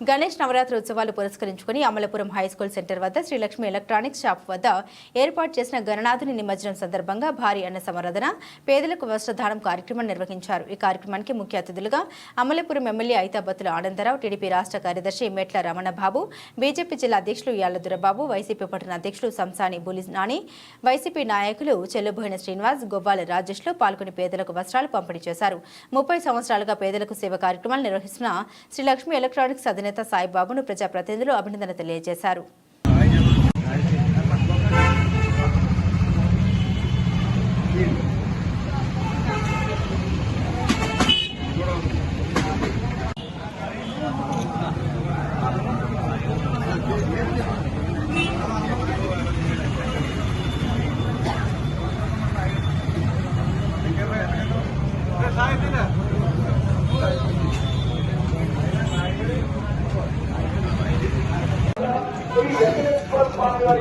గణేష్ నవరాత్రి ఉత్సవాలు పురస్కరించుకుని Amalapuram high school centre వద్ద శ్రీలక్ష్మి ఎలక్ట్రానిక్స్ షాప్ వద్ద ఏర్పాటు చేసిన గణనాథుని నిమజ్జనం సందర్భంగా భారీ అన్న సమరాధన పేదలకు వస్త్రదానం కార్యక్రమం నిర్వహించారు. ఈ కార్యక్రమానికి ముఖ్య అతిథులుగా అమలాపురం ఎమ్మెల్యే ఐతాబత్తుల ఆనందరావు, టీడీపీ రాష్ట్ర కార్యదర్శి మెట్ల రమణబాబు, బీజేపీ జిల్లా అధ్యక్షులు యాళ్లదురబాబు, వైసీపీ పట్టణ అధ్యక్షులు సంసాని బులినాని, వైసీపీ నాయకులు చెల్లుబోయిన శ్రీనివాస్, గొవ్వాల రాజేష్లు పాల్గొని పేదలకు వస్త్రాలు పంపిణీ చేశారు. 30 సంవత్సరాలుగా పేదలకు సేవ కార్యక్రమాలు నిర్వహిస్తున్న శ్రీలక్ష్మి ఎలక్ట్రానిక్స్ అధినేత సాయిబాబును ప్రజాప్రతినిధులు అభినందన తెలియజేశారు.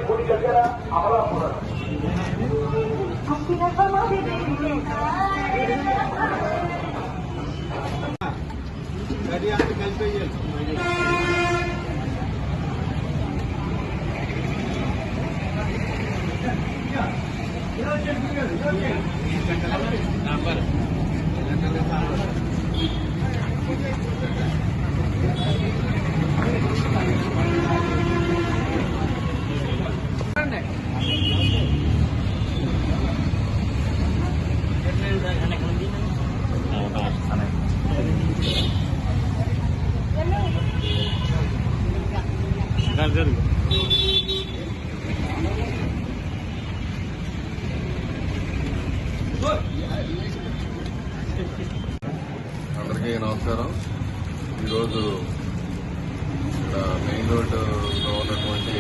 గుడి దగ్గర అమలాపురం అందరికీ నమస్కారం. ఈరోజు ఇక్కడ మెయిన్ రోడ్డులో ఉన్నటువంటి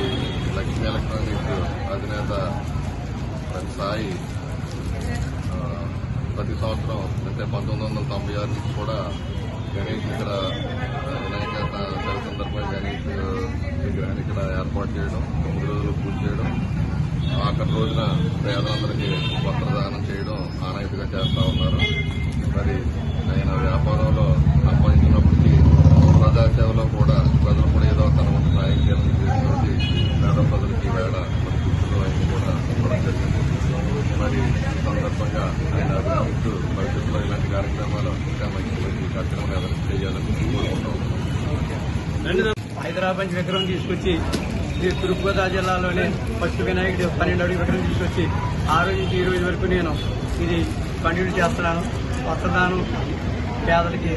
లక్ష్మీ ఎలక్ట్రానిక్స్ అధినేత సాయి ప్రతి సంవత్సరం అంటే 1996 నుంచి కూడా గణేష్ ఇక్కడ వినాయక చవితి సందర్భంగా గణేష్ విగ్రహాన్ని ఇక్కడ ఏర్పాటు చేయడం, 9 రోజులు పూజ చేయడం, ఆఖరి రోజున పేదలందరికీ వస్త్రదానం చేయడం ఆనవాయితీగా చేస్తా ఉన్నారు. మరి ఆయన వ్యాపారంలో సంపాదించినప్పటికీ ప్రజాసేవలో కూడా ప్రజలు కూడా ఏదో తన వంతు సాయం చేయాలని చేసినటువంటి పేద ప్రజలకి వేళ మరి గుర్తులు ఆయన కూడా ఇవ్వడం జరిగింది. మరి ఈ సందర్భంగా ఆయన అభినందిస్తూ భవిష్యత్తులో ఇలాంటి కార్యక్రమాలు ఇంకా మంచి కార్యక్రమాలు ఎవరికి చేయాలని కోరుకుంటాం. హైదరాబాద్ విగ్రహం తీసుకొచ్చి తూర్పుగోదావరి జిల్లాలోనే ఫస్ట్ వినాయకుడు 12 అడుగు విగ్రహం తీసుకొచ్చి ఆ రోజు నుంచి ఈ రోజు వరకు నేను ఇది కంటిన్యూ చేస్తున్నాను. వస్త్రదానం, పేదలకి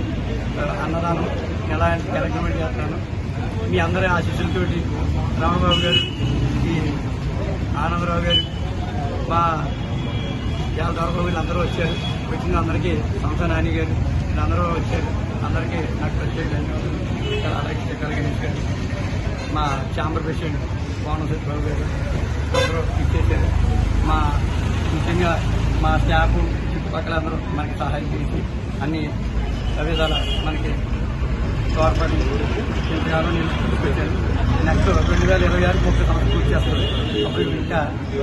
అన్నదానం ఎలాంటి కార్యక్రమాలు చేస్తున్నాను. మీ అందరి ఆశీస్సులతోటి రామబాబు గారు, ఈ ఆనందరావు గారు, మా యాదవరావు వీళ్ళందరూ వచ్చారు. వచ్చిన అందరికీ సంసానాని గారు వీళ్ళందరూ వచ్చారు. అందరికీ నాకు ప్రత్యేక ధన్యవాదాలు. గణేష్ గారు, మా ఛాంబర్ ప్రెసిడెంట్ కోన సత్యబాబు గారు అందరూ ఇచ్చేసారు. మా ముఖ్యంగా మా స్టాఫ్ చుట్టుపక్కల అందరూ మనకి సహాయం చేసి అన్ని విధాల మనకి తోడ్పడి ఎంతగానో నిలిచిపెట్టారు. నెక్స్ట్ 2026 30 సంవత్సరం పూర్తి చేస్తారు. అప్పుడు ఇంకా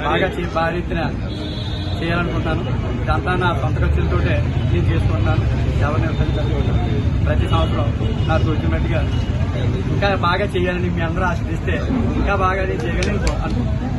బాగా భారీ ఎత్తున చేయాలనుకుంటున్నాను. ఇదంతా నా సొంత ఖర్చులతోటే నేను చేసుకుంటున్నాను. ఎవరిని ప్రతి సంవత్సరం నాకు వచ్చినట్టుగా ఇంకా బాగా చేయాలని మీ అందరూ ఆశిస్తే ఇంకా బాగా నేను చేయగలని అనుకుంటున్నాను.